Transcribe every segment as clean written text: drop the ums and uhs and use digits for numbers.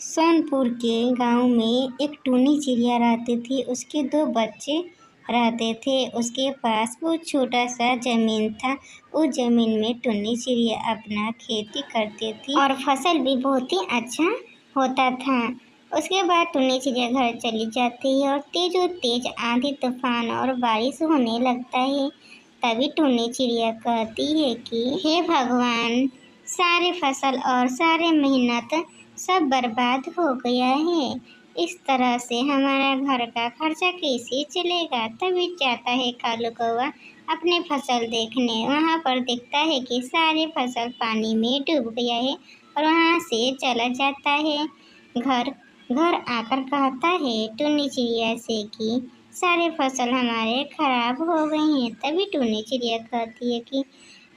सोनपुर के गांव में एक टूनी चिड़िया रहती थी। उसके 2 बच्चे रहते थे। उसके पास बहुत छोटा सा जमीन था। उस जमीन में टूनी चिड़िया अपना खेती करती थी और फसल भी बहुत ही अच्छा होता था। उसके बाद टूनी चिड़िया घर चली जाती है और तेज आंधी तूफान और बारिश होने लगता है। तभी टूनी चिड़िया कहती है कि हे भगवान, सारे फसल और सारे मेहनत सब बर्बाद हो गया है। इस तरह से हमारा घर का खर्चा कैसे चलेगा। तभी जाता है कालू कौवा अपने फसल देखने। वहाँ पर देखता है कि सारे फसल पानी में डूब गया है और वहाँ से चला जाता है। घर आकर कहता है टूनी चिड़िया से कि सारे फसल हमारे खराब हो गए हैं। तभी टूनी चिड़िया कहती है कि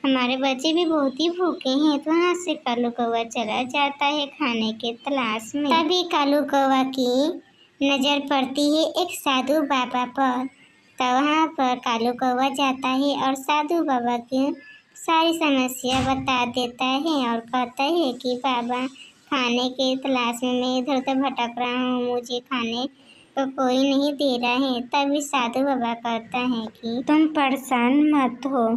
हमारे बच्चे भी बहुत ही भूखे हैं। तो वहाँ से कालू कौवा चला जाता है खाने के तलाश में। तभी कालू कौवा की नज़र पड़ती है एक साधु बाबा पर। तो वहाँ पर कालू कौवा जाता है और साधु बाबा की सारी समस्या बता देता है और कहता है कि बाबा, खाने के तलाश में मैं इधर उधर भटक रहा हूँ, मुझे खाने को कोई नहीं दे रहा है। तभी साधु बाबा कहता है कि तुम परेशान मत हो,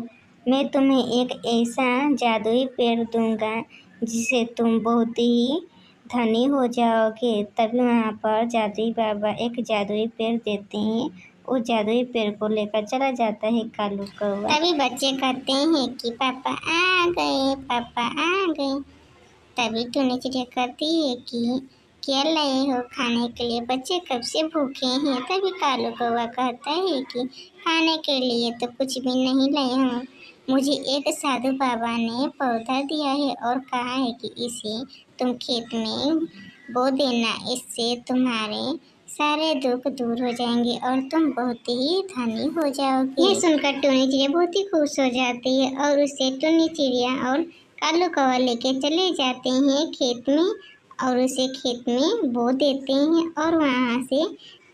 मैं तुम्हें एक ऐसा जादुई पेड़ दूंगा जिससे तुम बहुत ही धनी हो जाओगे। तभी वहाँ पर जादुई बाबा एक जादुई पेड़ देते हैं। उस जादुई पेड़ को लेकर चला जाता है कालू कौवा। तभी बच्चे कहते हैं कि पापा आ गए, पापा आ गए। तभी टूनी चिड़िया कहती है कि क्या लाए हो खाने के लिए, बच्चे कब से भूखे हैं। तभी कालू कौवा कहता है कि खाने के लिए तो कुछ भी नहीं लाए हूँ, मुझे एक साधु बाबा ने पौधा दिया है और कहा है कि इसे तुम खेत में बो देना, इससे तुम्हारे सारे दुख दूर हो जाएंगे और तुम बहुत ही धनी हो जाओगे। ये सुनकर टूनी चिड़िया बहुत ही खुश हो जाती है और उसे टूनी चिड़िया और कालू कौवा लेके चले जाते हैं खेत में और उसे खेत में बो देते हैं और वहाँ से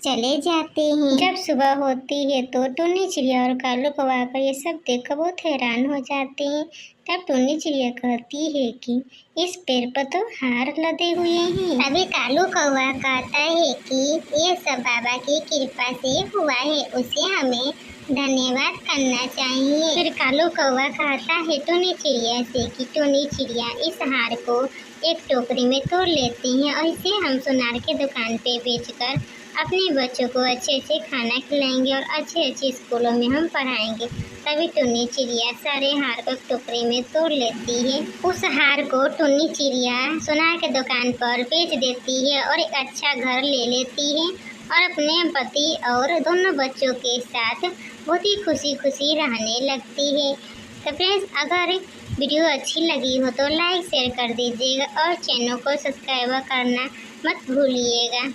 चले जाते हैं। जब सुबह होती है तो टूनी चिड़िया और कालू कौवा का ये सब देखकर बहुत हैरान हो जाते हैं। तब टूनी चिड़िया कहती है कि इस पेड़ पर तो हार लदे हुए हैं। अभी कालू कौवा कहता है कि ये सब बाबा की कृपा से हुआ है, उसे हमें धन्यवाद करना चाहिए। फिर कालू कौवा कहता है टूनी चिड़िया से कि टूनी चिड़िया, इस हार को एक टोकरी में तोड़ लेते हैं और इसे हम सुनार के दुकान पे बेचकर अपने बच्चों को अच्छे से खाना खिलाएंगे और अच्छे स्कूलों में हम पढ़ाएंगे। तभी टूनी चिड़िया सारे हार को टोकरी में तोड़ लेती है। उस हार को टूनी चिड़िया सुनार के दुकान पर बेच देती है और एक अच्छा घर ले लेती है और अपने पति और दोनों बच्चों के साथ बहुत ही खुशी रहने लगती है। तो फ्रेंड्स, अगर वीडियो अच्छी लगी हो तो लाइक शेयर कर दीजिएगा और चैनल को सब्सक्राइब करना मत भूलिएगा।